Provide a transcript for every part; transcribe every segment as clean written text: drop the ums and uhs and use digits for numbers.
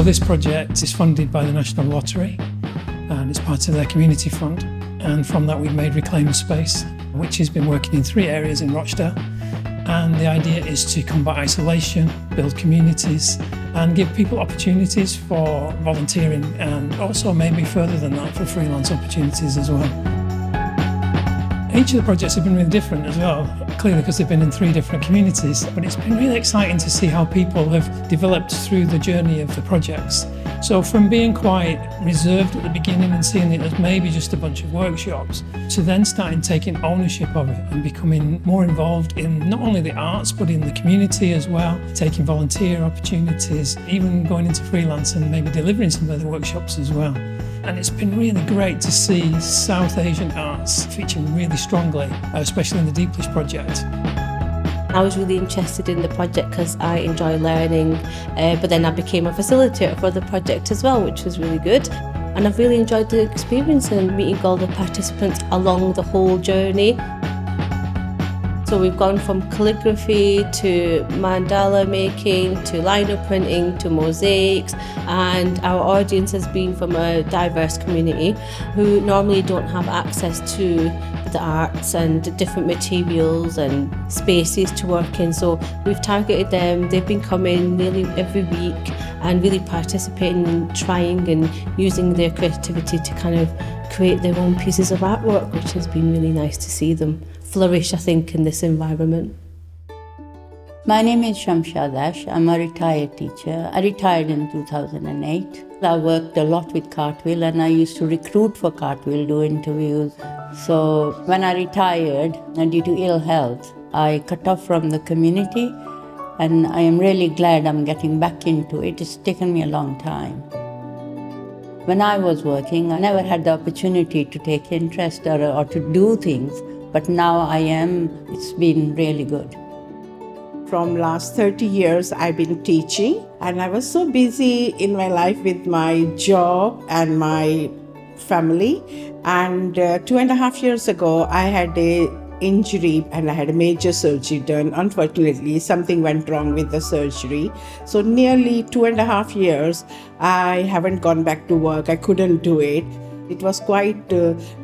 So this project is funded by the National Lottery and it's part of their community fund. And from that we've made Reclaim Space, which has been working in 3 areas in Rochdale. And the idea is to combat isolation, build communities and give people opportunities for volunteering and also maybe further than that for freelance opportunities as well. Each of the projects have been really different as well, clearly because they've been in 3 different communities, but it's been really exciting to see how people have developed through the journey of the projects. So from being quite reserved at the beginning and seeing it as maybe just a bunch of workshops, to then starting taking ownership of it and becoming more involved in not only the arts but in the community as well, taking volunteer opportunities, even going into freelance and maybe delivering some of the workshops as well. And it's been really great to see South Asian arts featuring really strongly, especially in the Deep Dish project. I was really interested in the project because I enjoy learning, but then I became a facilitator for the project as well, which was really good. And I've really enjoyed the experience and meeting all the participants along the whole journey. So we've gone from calligraphy to mandala making to lino printing to mosaics, and our audience has been from a diverse community who normally don't have access to the arts and different materials and spaces to work in. So we've targeted them. They've been coming nearly every week and really participating and trying and using their creativity to kind of create their own pieces of artwork, which has been really nice to see them flourish, I think, in this environment. My name is Shamshad Ash. I'm a retired teacher. I retired in 2008. I worked a lot with Cartwheel and I used to recruit for Cartwheel, do interviews. So when I retired, due to ill health, I cut off from the community and I am really glad I'm getting back into it. It's taken me a long time. When I was working, I never had the opportunity to take interest or to do things, but now I am. It's been really good. From last 30 years, I've been teaching, and I was so busy in my life with my job and my family. And 2.5 years ago, I had an injury and I had a major surgery done. Unfortunately, something went wrong with the surgery. So nearly 2.5 years, I haven't gone back to work. I couldn't do it. It was quite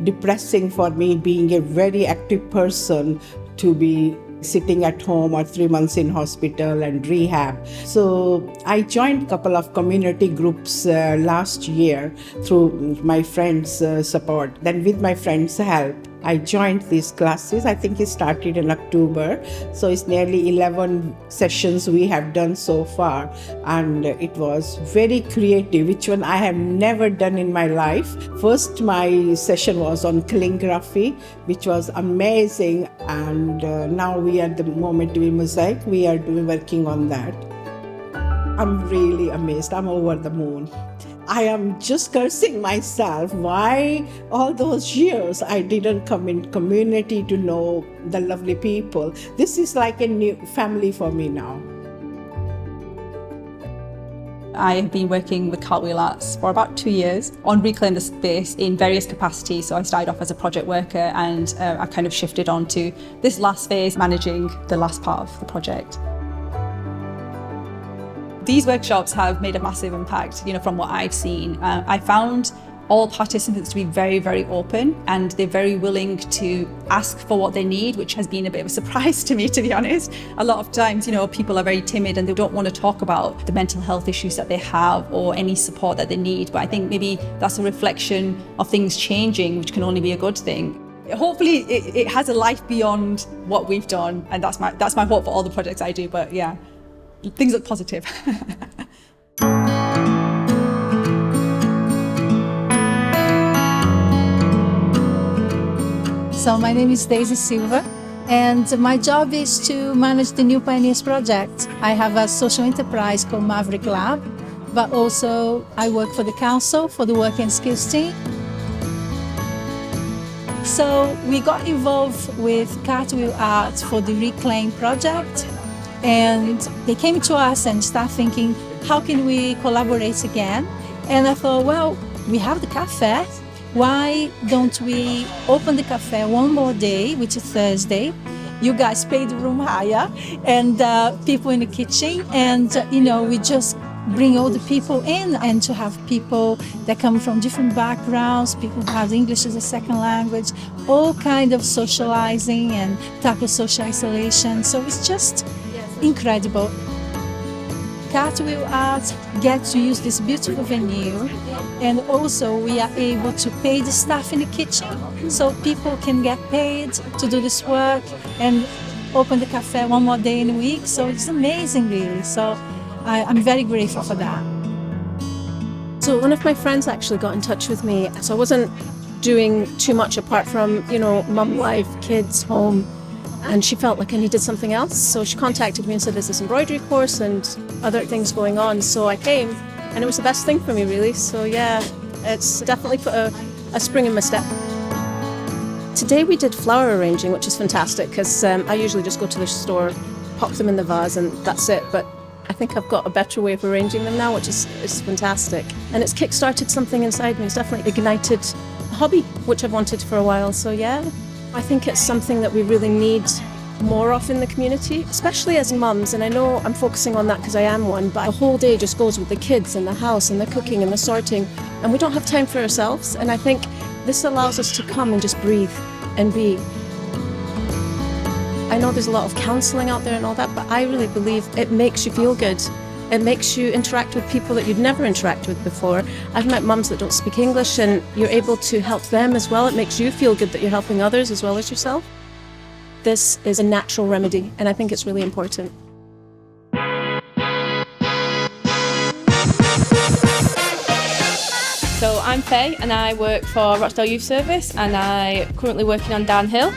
depressing for me, being a very active person, to be sitting at home or 3 months in hospital and rehab. So I joined a couple of community groups last year through my friends' support. Then with my friends' help, I joined these classes. I think it started in October. So it's nearly 11 sessions we have done so far. And it was very creative, which one I have never done in my life. First, my session was on calligraphy, which was amazing. And now we are at the moment doing mosaic. We are working on that. I'm really amazed. I'm over the moon. I am just cursing myself. Why all those years I didn't come in community to know the lovely people. This is like a new family for me now. I have been working with Cartwheel Arts for about 2 years on Reclaim the Space in various capacities. So I started off as a project worker and I kind of shifted on to this last phase, managing the last part of the project. These workshops have made a massive impact, from what I've seen. I found all participants to be very, very open and they're very willing to ask for what they need, which has been a bit of a surprise to me, to be honest. A lot of times, people are very timid and they don't want to talk about the mental health issues that they have or any support that they need. But I think maybe that's a reflection of things changing, which can only be a good thing. Hopefully it has a life beyond what we've done, and that's my hope for all the projects I do. But yeah, things look positive. So my name is Daisy Silva, and my job is to manage the New Pioneers project. I have a social enterprise called Maverick Lab, but also I work for the council for the Work and Skills team. So we got involved with Cartwheel Arts for the Reclaim project, and they came to us and started thinking, how can we collaborate again? And I thought, well, we have the cafe. Why don't we open the cafe one more day, which is Thursday? You guys pay the room hire and people in the kitchen, and we just bring all the people in and to have people that come from different backgrounds, people who have English as a second language, all kind of socializing and tackle social isolation. So it's just incredible. Cartwheel Art gets to use this beautiful venue, and also we are able to pay the staff in the kitchen, so people can get paid to do this work and open the cafe one more day in a week. So it's amazing, really. So I'm very grateful for that. So one of my friends actually got in touch with me. So I wasn't doing too much apart from, mum life, kids, home. And she felt like I needed something else. So she contacted me and said, there's this embroidery course and other things going on. So I came, and it was the best thing for me, really. So yeah, it's definitely put a spring in my step. Today we did flower arranging, which is fantastic, because I usually just go to the store, pop them in the vase, and that's it. But I think I've got a better way of arranging them now, which is fantastic. And it's kick-started something inside me. It's definitely ignited a hobby, which I've wanted for a while. So yeah, I think it's something that we really need more of in the community, especially as mums. And I know I'm focusing on that because I am one, but the whole day just goes with the kids and the house and the cooking and the sorting, and we don't have time for ourselves. And I think this allows us to come and just breathe and be. I know there's a lot of counselling out there and all that, but I really believe it makes you feel good. It makes you interact with people that you'd never interact with before. I've met mums that don't speak English, and you're able to help them as well. It makes you feel good that you're helping others as well as yourself. This is a natural remedy, and I think it's really important. So I'm Faye, and I work for Rochdale Youth Service, and I'm currently working on Downhill.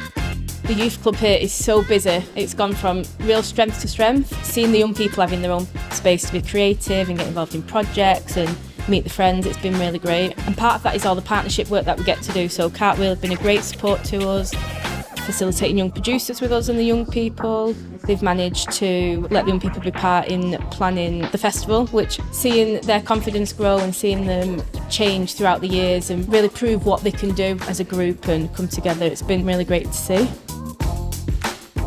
The youth club here is so busy. It's gone from real strength to strength. Seeing the young people having their own space to be creative and get involved in projects and meet the friends, it's been really great. And part of that is all the partnership work that we get to do. So Cartwheel have been a great support to us, facilitating young producers with us and the young people. They've managed to let the young people be part in planning the festival, which seeing their confidence grow and seeing them change throughout the years and really prove what they can do as a group and come together, it's been really great to see.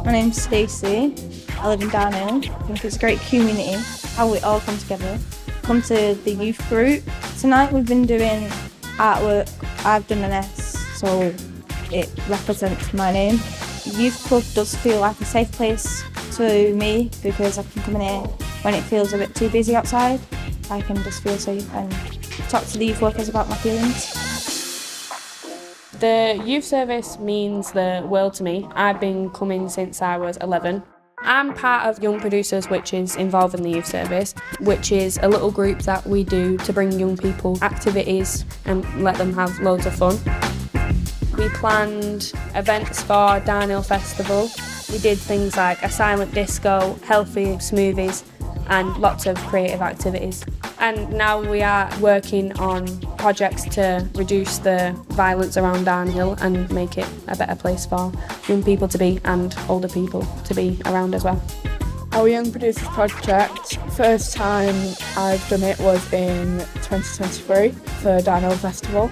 My name's Stacey. I live in Downhill. I think it's a great community, how we all come together. Come to the youth group. Tonight we've been doing artwork. I've done an S, so it represents my name. The youth club does feel like a safe place to me because I can come in here when it feels a bit too busy outside. I can just feel safe and talk to the youth workers about my feelings. The youth service means the world to me. I've been coming since I was 11. I'm part of Young Producers, which is involved in the youth service, which is a little group that we do to bring young people activities and let them have loads of fun. We planned events for Downhill Festival. We did things like a silent disco, healthy smoothies, and lots of creative activities. And now we are working on projects to reduce the violence around Downhill and make it a better place for young people to be and older people to be around as well. Our Young Producers project, first time I've done it was in 2023 for Downhill Festival.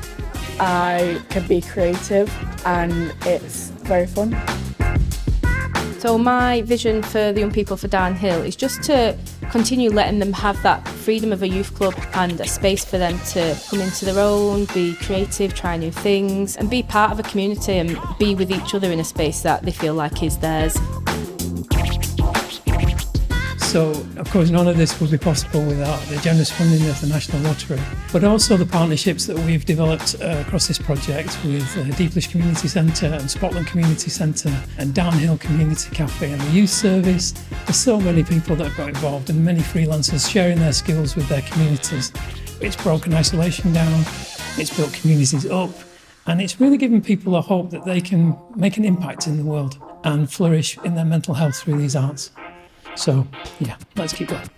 I can be creative and it's very fun. So my vision for the young people for Downhill is just to continue letting them have that freedom of a youth club and a space for them to come into their own, be creative, try new things and be part of a community and be with each other in a space that they feel like is theirs. So, of course, none of this would be possible without the generous funding of the National Lottery, but also the partnerships that we've developed across this project with Deeplish Community Centre and Spotland Community Centre and Downhill Community Cafe and the Youth Service. There's so many people that have got involved and many freelancers sharing their skills with their communities. It's broken isolation down, it's built communities up, and it's really given people a hope that they can make an impact in the world and flourish in their mental health through these arts. So, yeah, let's keep going.